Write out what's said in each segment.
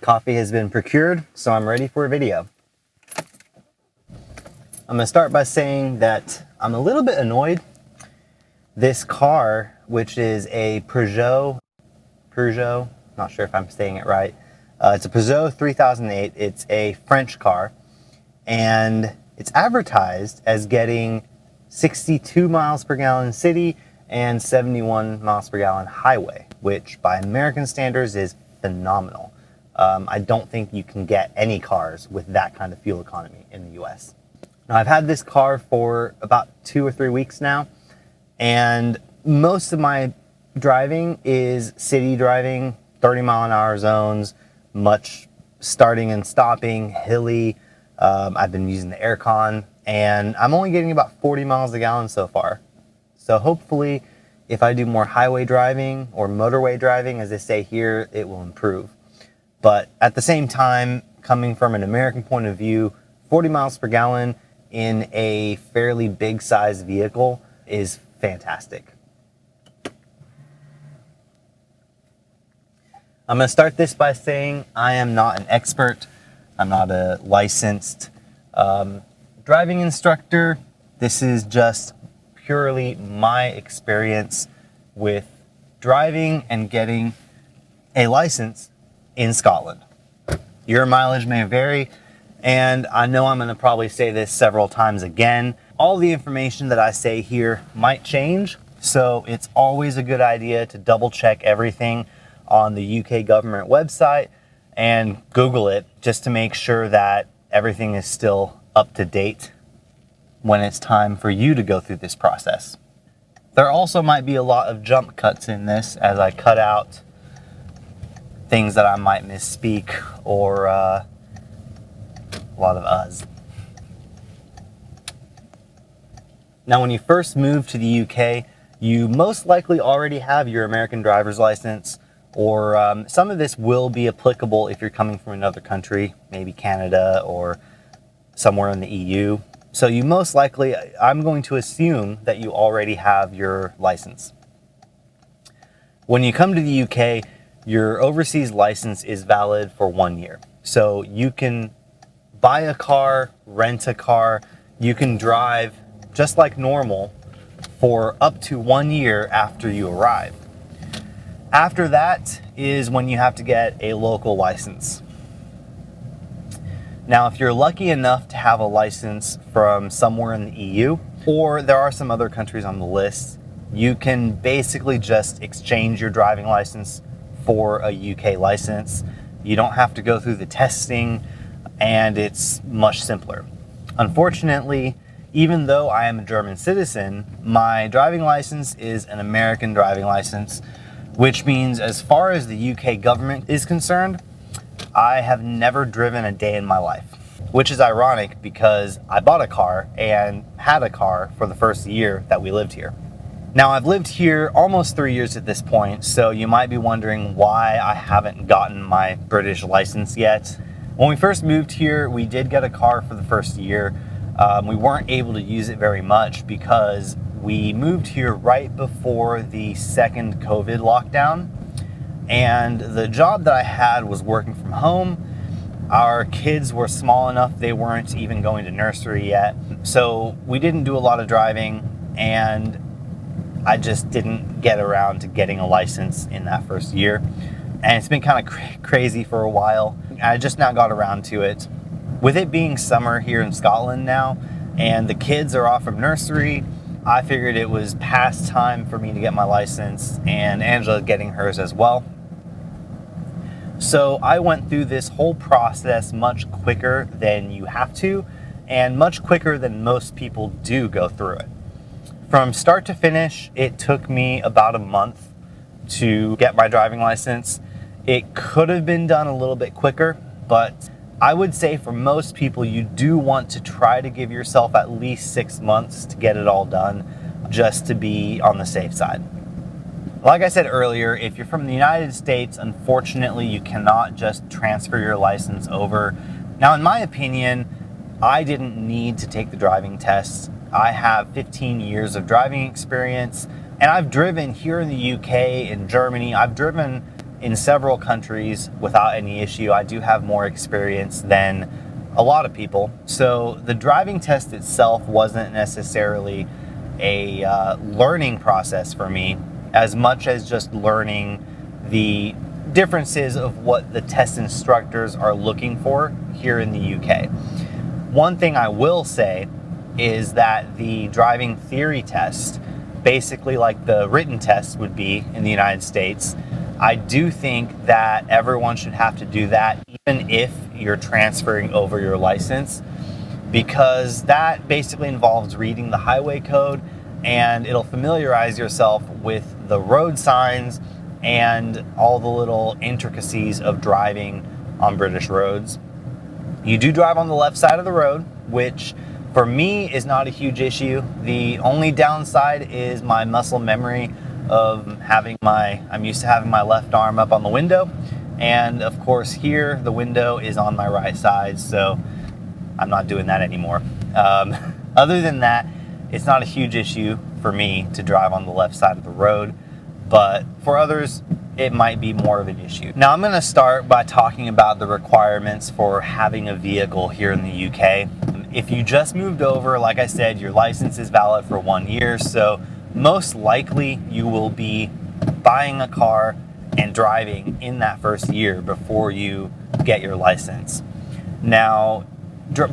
Coffee has been procured, so I'm ready for a video. I'm going to start by saying that I'm a little bit annoyed. This car, which is a Peugeot, not sure if I'm saying it right. It's a Peugeot 3008. It's a French car, and it's advertised as getting 62 miles per gallon city and 71 miles per gallon highway, which by American standards is phenomenal. I don't think you can get any cars with that kind of fuel economy in the US. Now, I've had this car for about 2 or 3 weeks now, and most of my driving is city driving, 30-mile-an-hour zones, much starting and stopping, hilly. I've been using the aircon, and I'm only getting about 40 miles a gallon so far. So hopefully, if I do more highway driving or motorway driving, as they say here, it will improve. But at the same time, coming from an American point of view, 40 miles per gallon in a fairly big size vehicle is fantastic. I'm going to start this by saying I am not an expert. I'm not a licensed driving instructor. This is just purely my experience with driving and getting a license in Scotland. Your mileage may vary, and I know I'm going to probably say this several times again. All the information that I say here might change, so it's always a good idea to double check everything on the UK government website and Google it just to make sure that everything is still up to date when it's time for you to go through this process. There also might be a lot of jump cuts in this as I cut out things that I might misspeak or a lot of uhs. Now, when you first move to the UK, you most likely already have your American driver's license, or some of this will be applicable if you're coming from another country, maybe Canada or somewhere in the EU. So you most likely, I'm going to assume that you already have your license. When you come to the UK, your overseas license is valid for 1 year. So you can buy a car, rent a car, you can drive just like normal for up to 1 year after you arrive. After that is when you have to get a local license. Now, if you're lucky enough to have a license from somewhere in the EU, or there are some other countries on the list, you can basically just exchange your driving license for a UK license. You don't have to go through the testing, and it's much simpler. Unfortunately, even though I am a German citizen, my driving license is an American driving license, which means as far as the UK government is concerned, I have never driven a day in my life, which is ironic because I bought a car and had a car for the first year that we lived here. Now, I've lived here almost 3 years at this point, so you might be wondering why I haven't gotten my British license yet. When we first moved here, we did get a car for the first year. We weren't able to use it very much because we moved here right before the second COVID lockdown, and the job that I had was working from home. Our kids were small enough, they weren't even going to nursery yet, so we didn't do a lot of driving, and I just didn't get around to getting a license in that first year. And it's been kind of crazy for a while. I just now got around to it. With it being summer here in Scotland now, and the kids are off from nursery, I figured it was past time for me to get my license, and Angela getting hers as well. So I went through this whole process much quicker than you have to, and much quicker than most people do go through it. From start to finish, it took me about a month to get my driving license. It could have been done a little bit quicker, but I would say for most people, you do want to try to give yourself at least 6 months to get it all done, just to be on the safe side. Like I said earlier, if you're from the United States, unfortunately, you cannot just transfer your license over. Now, in my opinion, I didn't need to take the driving test. I have 15 years of driving experience, and I've driven here in the UK, in Germany. I've driven in several countries without any issue. I do have more experience than a lot of people. So the driving test itself wasn't necessarily a learning process for me, as much as just learning the differences of what the test instructors are looking for here in the UK. One thing I will say is that the driving theory test, basically like the written test would be in the United States, I do think that everyone should have to do that, even if you're transferring over your license, because that basically involves reading the highway code, and it'll familiarize yourself with the road signs and all the little intricacies of driving on British roads. You do drive on the left side of the road, which for me is not a huge issue. The only downside is my muscle memory of I'm used to having my left arm up on the window, and of course here the window is on my right side, so I'm not doing that anymore. Other than that, it's not a huge issue for me to drive on the left side of the road, but for others it might be more of an issue. Now I'm going to start by talking about the requirements for having a vehicle here in the UK. If you just moved over, like I said, your license is valid for 1 year, so most likely you will be buying a car and driving in that first year before you get your license. Now,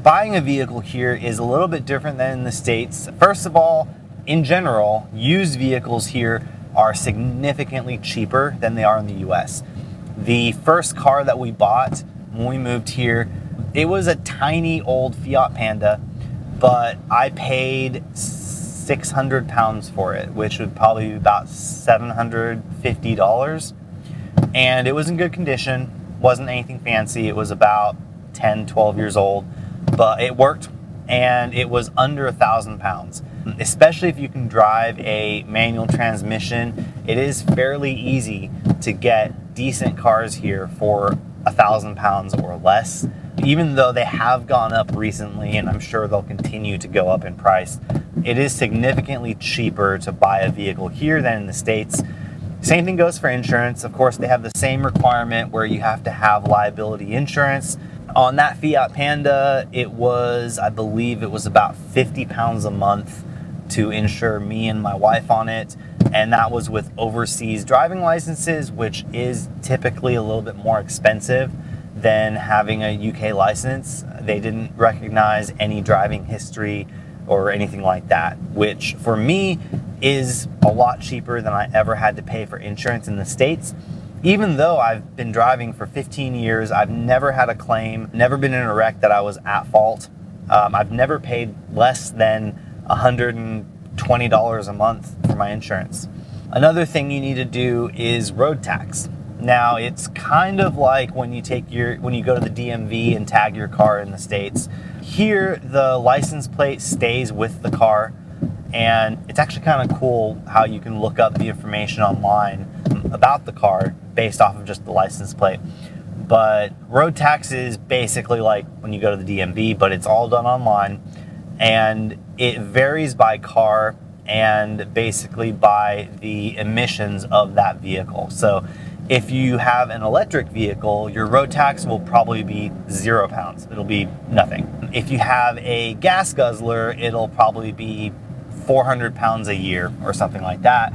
buying a vehicle here is a little bit different than in the States. First of all, in general, used vehicles here are significantly cheaper than they are in the US. The first car that we bought when we moved here, it was a tiny old Fiat Panda, but I paid £600 for it, which would probably be about $750. And it was in good condition, wasn't anything fancy. It was about 10, 12 years old, but it worked, and it was under £1,000. Especially if you can drive a manual transmission, it is fairly easy to get decent cars here for £1,000 or less. Even though they have gone up recently, and I'm sure they'll continue to go up in price, it is significantly cheaper to buy a vehicle here than in the States. Same thing goes for insurance. Of course, they have the same requirement where you have to have liability insurance. On that Fiat Panda, I believe it was about £50 a month to insure me and my wife on it. And that was with overseas driving licenses, which is typically a little bit more expensive than having a UK license. They didn't recognize any driving history or anything like that, which for me is a lot cheaper than I ever had to pay for insurance in the States. Even though I've been driving for 15 years, I've never had a claim, never been in a wreck that I was at fault. I've never paid less than $120 a month for my insurance. Another thing you need to do is road tax. Now, it's kind of like when you go to the DMV and tag your car in the States. Here, the license plate stays with the car, and it's actually kind of cool how you can look up the information online about the car based off of just the license plate. But road tax is basically like when you go to the DMV, but it's all done online, and it varies by car and basically by the emissions of that vehicle. So if you have an electric vehicle, your road tax will probably be £0. It'll be nothing. If you have a gas guzzler, it'll probably be £400 a year or something like that.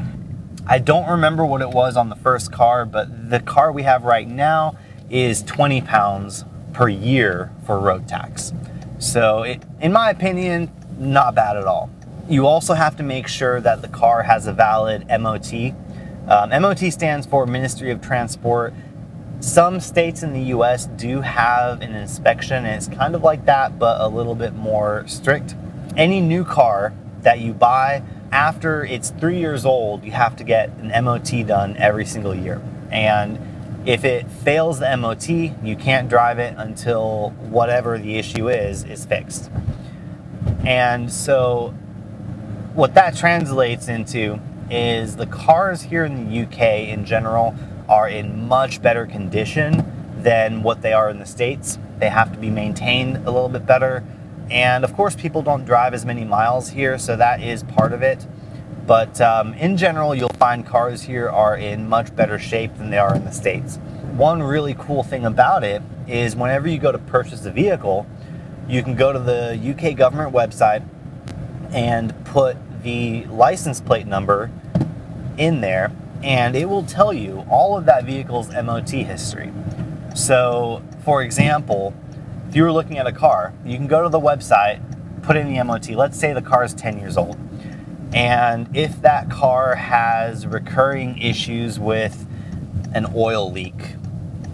I don't remember what it was on the first car, but the car we have right now is £20 per year for road tax. So in my opinion, not bad at all. You also have to make sure that the car has a valid MOT. MOT stands for Ministry of Transport. Some states in the US do have an inspection, and it's kind of like that, but a little bit more strict. Any new car that you buy after it's 3 years old, you have to get an MOT done every single year. And if it fails the MOT, you can't drive it until whatever the issue is fixed. And so what that translates into is the cars here in the UK in general are in much better condition than what they are in the States. They have to be maintained a little bit better. And of course, people don't drive as many miles here, so that is part of it. But in general, you'll find cars here are in much better shape than they are in the States. One really cool thing about it is whenever you go to purchase a vehicle, you can go to the UK government website and put the license plate number in there, and it will tell you all of that vehicle's MOT history. So, for example, if you were looking at a car, you can go to the website, put in the MOT. Let's say the car is 10 years old. And if that car has recurring issues with an oil leak,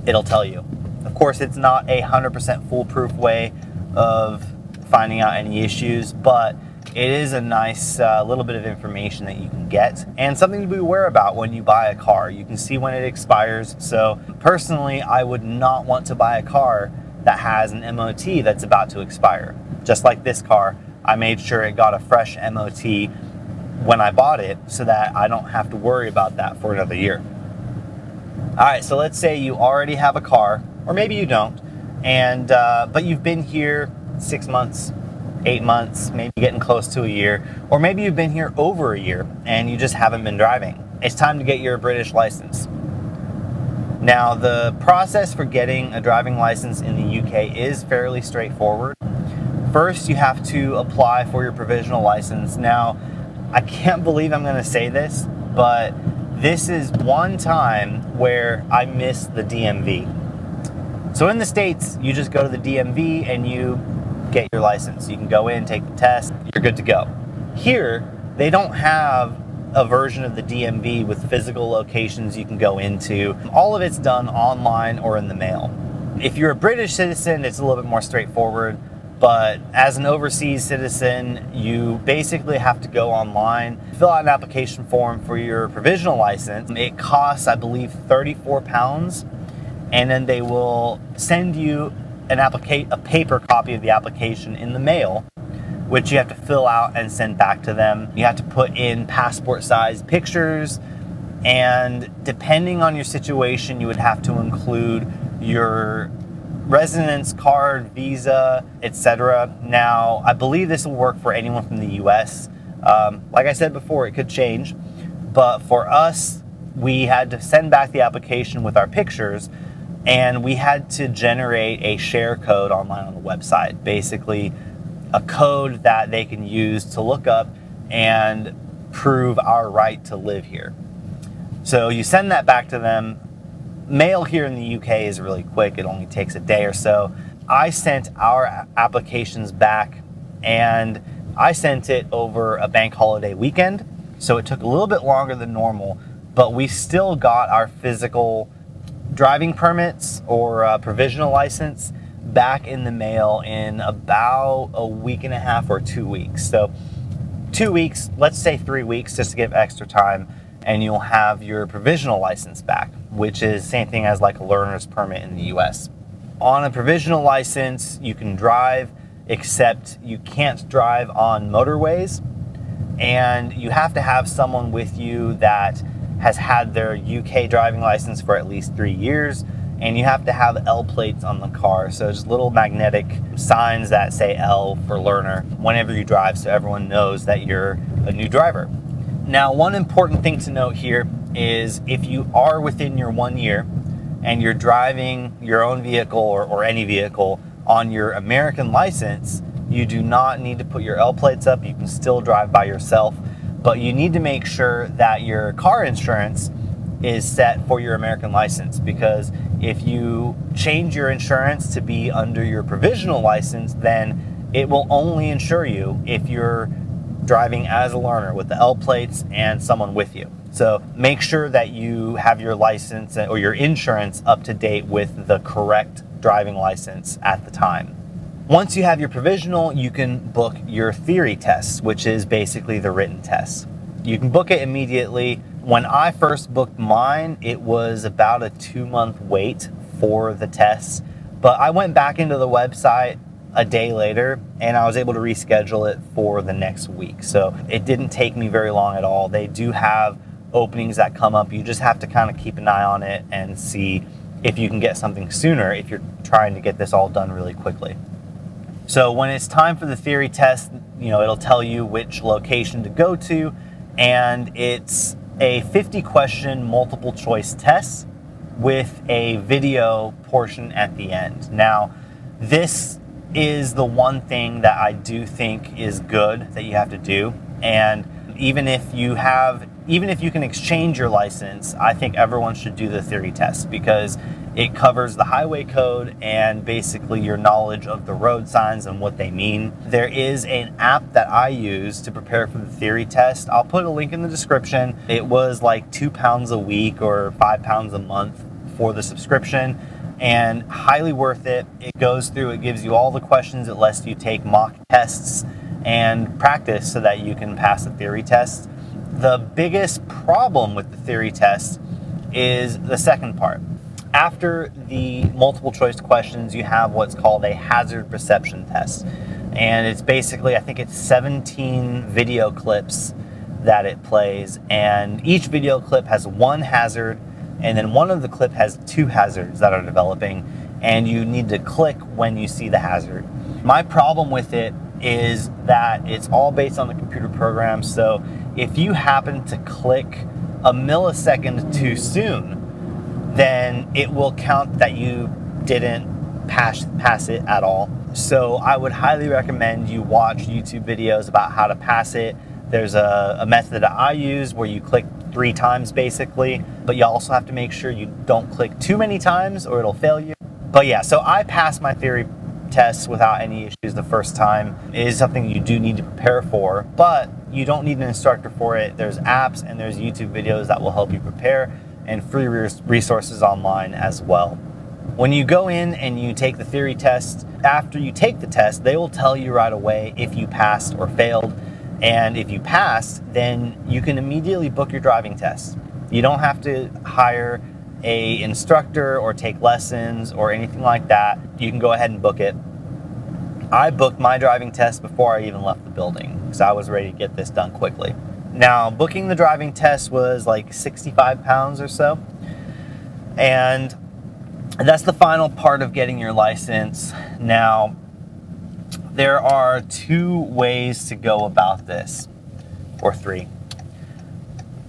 it'll tell you. Of course, it's not a 100% foolproof way of finding out any issues, but it is a nice little bit of information that you can get and something to be aware about when you buy a car. You can see when it expires. So personally, I would not want to buy a car that has an MOT that's about to expire. Just like this car, I made sure it got a fresh MOT when I bought it so that I don't have to worry about that for another year. All right, so let's say you already have a car, or maybe you don't, and but you've been here 6 months, 8 months, maybe getting close to a year, or maybe you've been here over a year and you just haven't been driving. It's time to get your British license. Now, the process for getting a driving license in the UK is fairly straightforward. First, you have to apply for your provisional license. Now, I can't believe I'm going to say this, but this is one time where I missed the DMV. So in the States, you just go to the DMV and you get your license. You can go in, take the test, you're good to go. Here, they don't have a version of the DMV with physical locations you can go into. All of it's done online or in the mail. If you're a British citizen, it's a little bit more straightforward. But as an overseas citizen, you basically have to go online, fill out an application form for your provisional license. It costs, I believe, £34, and then they will send you a paper copy of the application in the mail, which you have to fill out and send back to them. You have to put in passport-sized pictures, and depending on your situation, you would have to include your residence card, visa, etc. Now, I believe this will work for anyone from the US. Like I said before, it could change, but for us, we had to send back the application with our pictures, and we had to generate a share code online on the website, basically a code that they can use to look up and prove our right to live here. So you send that back to them. Mail here in the UK is really quick. It only takes a day or so. I sent our applications back, and I sent it over a bank holiday weekend, so it took a little bit longer than normal, but we still got our physical driving permits or provisional license back in the mail in about a week and a half or 2 weeks. So 2 weeks, let's say 3 weeks, just to give extra time, and you'll have your provisional license back, which is the same thing as like a learner's permit in the US. On a provisional license, you can drive, except you can't drive on motorways, and you have to have someone with you that has had their UK driving license for at least 3 years, and you have to have L plates on the car, so just little magnetic signs that say L for learner whenever you drive, so everyone knows that you're a new driver. Now, one important thing to note here is if you are within your 1 year and you're driving your own vehicle or any vehicle on your American license, you do not need to put your L plates up. You can still drive by yourself, but you need to make sure that your car insurance is set for your American license, because if you change your insurance to be under your provisional license, then it will only insure you if you're driving as a learner with the L plates and someone with you. So make sure that you have your license or your insurance up to date with the correct driving license at the time. Once you have your provisional, you can book your theory tests, which is basically the written test. You can book it immediately. When I first booked mine, it was about a 2-month wait for the tests, but I went back into the website a day later and I was able to reschedule it for the next week. So it didn't take me very long at all. They do have openings that come up. You just have to kind of keep an eye on it and see if you can get something sooner if you're trying to get this all done really quickly. So when it's time for the theory test, it'll tell you which location to go to, and it's a 50-question multiple choice test with a video portion at the end. Now, this is the one thing that I do think is good that you have to do. And even if you can exchange your license, I think everyone should do the theory test because it covers the highway code and basically your knowledge of the road signs and what they mean. There is an app that I use to prepare for the theory test. I'll put a link in the description. It was like £2 a week or £5 a month for the subscription, and highly worth it. It goes through, it gives you all the questions, it lets you take mock tests and practice so that you can pass the theory test. The biggest problem with the theory test is the second part. After the multiple choice questions, you have what's called a hazard perception test. And it's basically, I think it's 17 video clips that it plays, and each video clip has one hazard, and then one of the clip has two hazards that are developing, and you need to click when you see the hazard. My problem with it is that it's all based on the computer program, so if you happen to click a millisecond too soon, then it will count that you didn't pass it at all. So I would highly recommend you watch YouTube videos about how to pass it. There's a method that I use where you click 3 times basically, but you also have to make sure you don't click too many times or it'll fail you. But yeah, so I passed my theory tests without any issues the first time. It is something you do need to prepare for, but you don't need an instructor for it. There's apps and there's YouTube videos that will help you prepare, and free resources online as well. When you go in and you take the theory test, after you take the test, they will tell you right away if you passed or failed. And if you passed, then you can immediately book your driving test. You don't have to hire an instructor or take lessons or anything like that. You can go ahead and book it. I booked my driving test before I even left the building because I was ready to get this done quickly. Now, booking the driving test was like £65 or so. And that's the final part of getting your license. Now, there are 2 ways to go about this, or 3.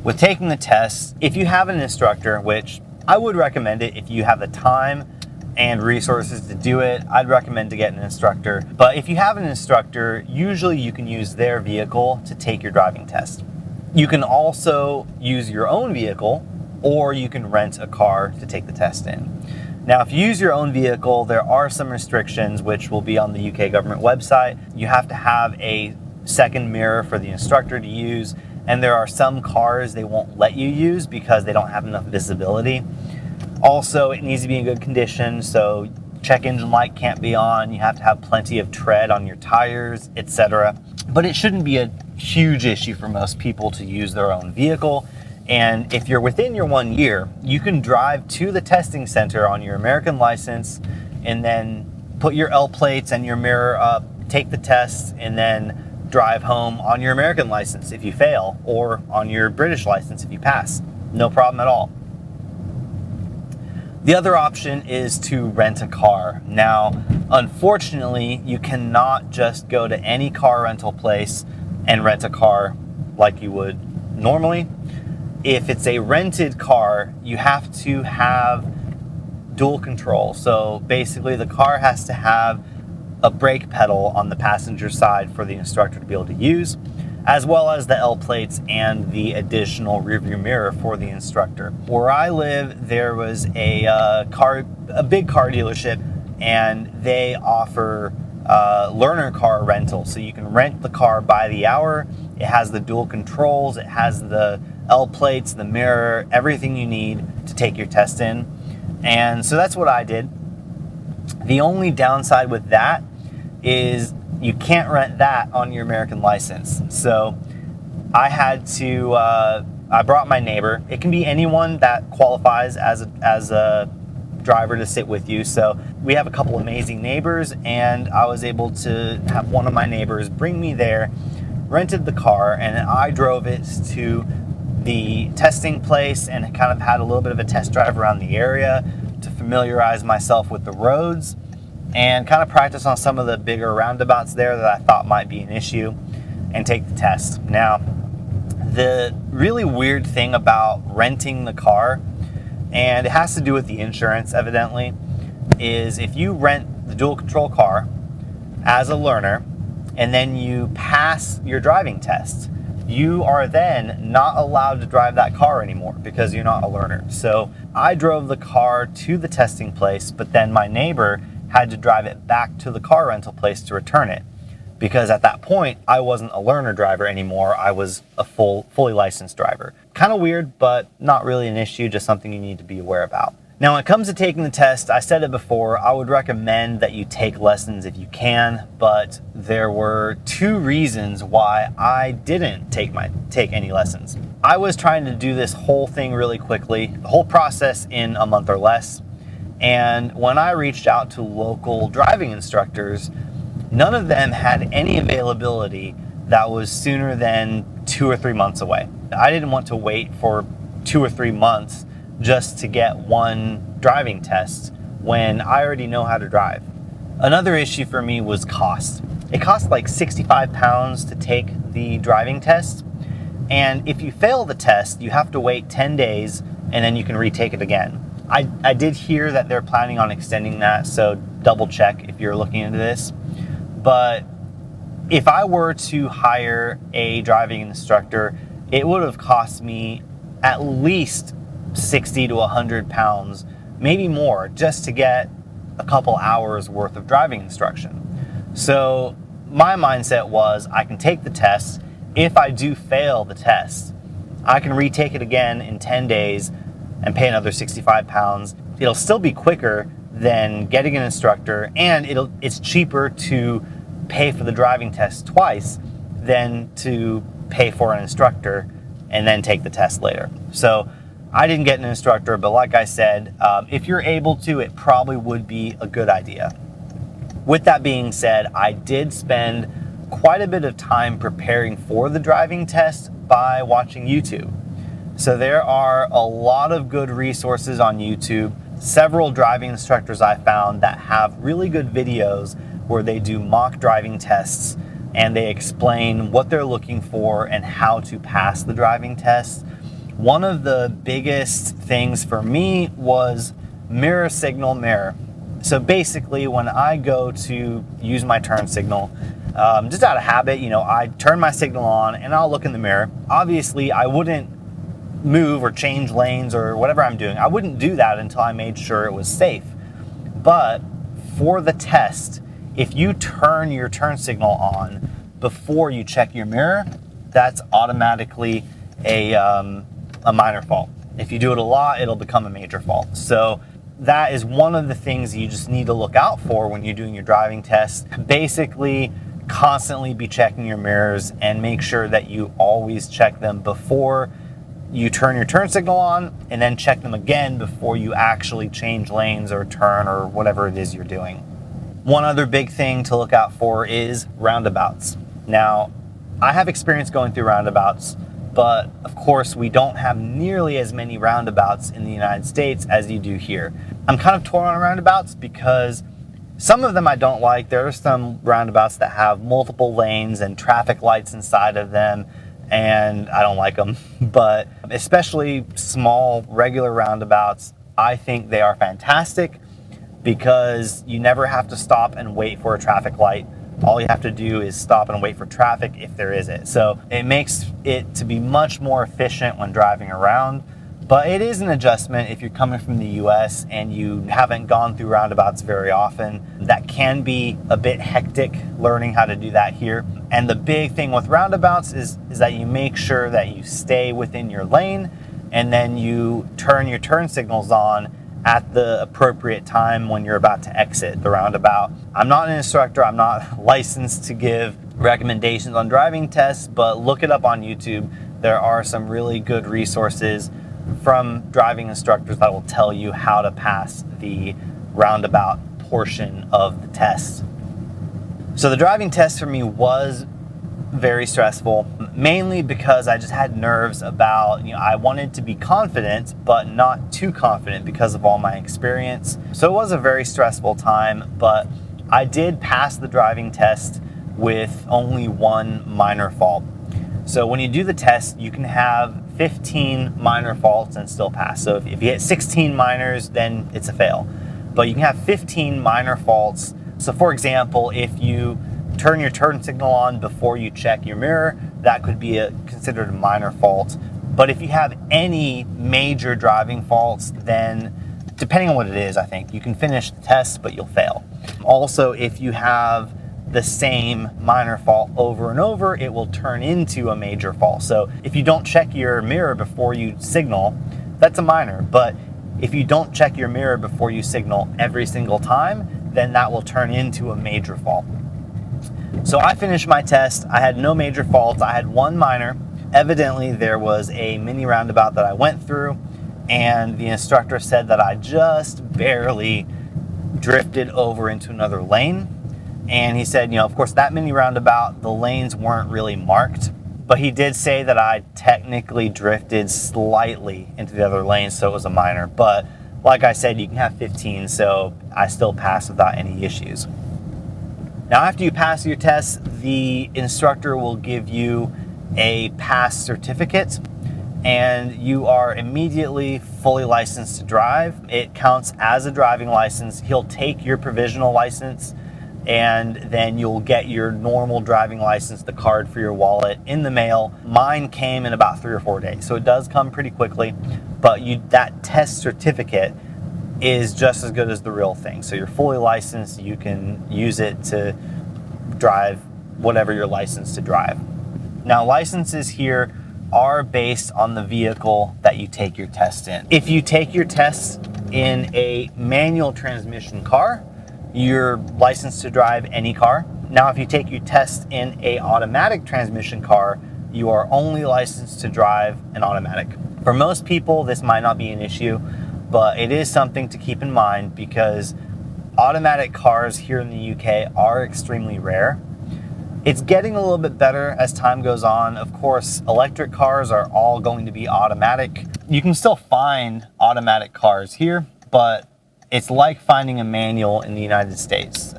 With taking the test, if you have an instructor, which I would recommend it if you have the time and resources to do it, I'd recommend to get an instructor. But if you have an instructor, usually you can use their vehicle to take your driving test. You can also use your own vehicle, or you can rent a car to take the test in. Now, if you use your own vehicle, there are some restrictions which will be on the UK government website. You have to have a second mirror for the instructor to use, and there are some cars they won't let you use because they don't have enough visibility. Also, it needs to be in good condition, so check engine light can't be on, you have to have plenty of tread on your tires, etc. But it shouldn't be a huge issue for most people to use their own vehicle. And if you're within your 1 year, you can drive to the testing center on your American license and then put your L plates and your mirror up, take the test, and then drive home on your American license if you fail, or on your British license if you pass. No problem at all. The other option is to rent a car. Now, unfortunately, you cannot just go to any car rental place and rent a car like you would normally. If it's a rented car, you have to have dual control. So basically the car has to have a brake pedal on the passenger side for the instructor to be able to use, as well as the L plates and the additional rearview mirror for the instructor. Where I live, there was a big car dealership, and they offer learner car rental. So you can rent the car by the hour. It has the dual controls, it has the L plates, the mirror, everything you need to take your test in. And so that's what I did. The only downside with that is you can't rent that on your American license. So I had to, I brought my neighbor. It can be anyone that qualifies as a driver to sit with you. So we have a couple amazing neighbors, and I was able to have one of my neighbors bring me there, rented the car, and I drove it to the testing place and kind of had a little bit of a test drive around the area to familiarize myself with the roads and kind of practice on some of the bigger roundabouts there that I thought might be an issue, and take the test. Now, The really weird thing about renting the car, and it has to do with the insurance evidently, is if you rent the dual control car as a learner and then you pass your driving test, you are then not allowed to drive that car anymore because you're not a learner. So I drove the car to the testing place, but then my neighbor had to drive it back to the car rental place to return it, because at that point I wasn't a learner driver anymore. I was a fully licensed driver. Kind of weird, but not really an issue, just something you need to be aware about. Now, when it comes to taking the test, I said it before, I would recommend that you take lessons if you can, but there were 2 reasons why I didn't take any lessons. I was trying to do this whole thing really quickly, the whole process in a month or less, and when I reached out to local driving instructors, none of them had any availability that was sooner than 2 or 3 months away. I didn't want to wait for 2 or 3 months just to get one driving test when I already know how to drive. Another issue for me was cost. It cost like 65 pounds to take the driving test, and if you fail the test, you have to wait 10 days and then you can retake it again. I did hear that they're planning on extending that, so double check if you're looking into this. But if I were to hire a driving instructor, it would have cost me at least 60 to 100 pounds, maybe more, just to get a couple hours worth of driving instruction. So my mindset was, I can take the test. If I do fail the test, I can retake it again in 10 days and pay another 65 pounds. It'll still be quicker than getting an instructor, and it's cheaper to pay for the driving test twice than to pay for an instructor and then take the test later. So I didn't get an instructor, but like I said, if you're able to, it probably would be a good idea. With that being said, I did spend quite a bit of time preparing for the driving test by watching YouTube. So there are a lot of good resources on YouTube. Several driving instructors I found that have really good videos where they do mock driving tests and they explain what they're looking for and how to pass the driving test. One of the biggest things for me was mirror signal mirror. So basically, when I go to use my turn signal, just out of habit, I turn my signal on and I'll look in the mirror. Obviously, I wouldn't move or change lanes or whatever I'm doing. I wouldn't do that until I made sure it was safe. But for the test, if you turn your turn signal on before you check your mirror, that's automatically a minor fault. If you do it a lot, it'll become a major fault. So that is one of the things you just need to look out for when you're doing your driving test. Basically, constantly be checking your mirrors and make sure that you always check them before you turn your turn signal on, and then check them again before you actually change lanes or turn or whatever it is you're doing. One other big thing to look out for is roundabouts. Now, I have experience going through roundabouts, but of course we don't have nearly as many roundabouts in the United States as you do here. I'm kind of torn on roundabouts because some of them I don't like. There are some roundabouts that have multiple lanes and traffic lights inside of them, and I don't like them. But especially small, regular roundabouts, I think they are fantastic because you never have to stop and wait for a traffic light. All you have to do is stop and wait for traffic if there is it. So it makes it to be much more efficient when driving around. But it is an adjustment if you're coming from the US and you haven't gone through roundabouts very often. That can be a bit hectic learning how to do that here. And the big thing with roundabouts is that you make sure that you stay within your lane and then you turn your turn signals on at the appropriate time when you're about to exit the roundabout. I'm not an instructor, I'm not licensed to give recommendations on driving tests, but look it up on YouTube. There are some really good resources from driving instructors that will tell you how to pass the roundabout portion of the test. So the driving test for me was very stressful, mainly because I just had nerves about, I wanted to be confident, but not too confident because of all my experience. So it was a very stressful time, but I did pass the driving test with only one minor fault. So when you do the test, you can have 15 minor faults and still pass. So if you hit 16 minors, then it's a fail. But you can have 15 minor faults. So for example, if you turn your turn signal on before you check your mirror, that could be considered a minor fault. But if you have any major driving faults, then depending on what it is, I think you can finish the test, but you'll fail. Also, if you have the same minor fault over and over, it will turn into a major fault. So if you don't check your mirror before you signal, that's a minor. But if you don't check your mirror before you signal every single time, then that will turn into a major fault. So I finished my test. I had no major faults. I had one minor. Evidently, there was a mini roundabout that I went through, and the instructor said that I just barely drifted over into another lane. And he said, of course, that mini roundabout, the lanes weren't really marked, but he did say that I technically drifted slightly into the other lane, so it was a minor. But like I said, you can have 15, so I still passed without any issues. Now, after you pass your test, the instructor will give you a pass certificate, and you are immediately fully licensed to drive. It counts as a driving license. He'll take your provisional license, and then you'll get your normal driving license, the card for your wallet, in the mail. Mine came in about 3 or 4 days, so it does come pretty quickly, but that test certificate is just as good as the real thing. So you're fully licensed. You can use it to drive whatever you're licensed to drive. Now, licenses here are based on the vehicle that you take your test in. If you take your test in a manual transmission car, you're licensed to drive any car. Now, if you take your test in a automatic transmission car, you are only licensed to drive an automatic. For most people, this might not be an issue, but it is something to keep in mind because automatic cars here in the UK are extremely rare. It's getting a little bit better as time goes on. Of course, electric cars are all going to be automatic. You can still find automatic cars here, but it's like finding a manual in the United States.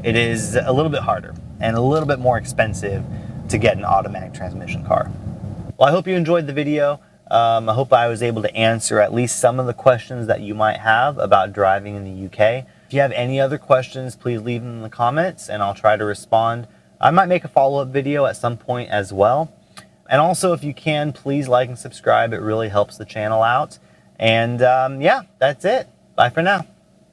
It is a little bit harder and a little bit more expensive to get an automatic transmission car. Well, I hope you enjoyed the video. I hope I was able to answer at least some of the questions that you might have about driving in the UK. If you have any other questions, please leave them in the comments and I'll try to respond. I might make a follow-up video at some point as well. And also, if you can, please like and subscribe. It really helps the channel out. And yeah, that's it. Bye for now.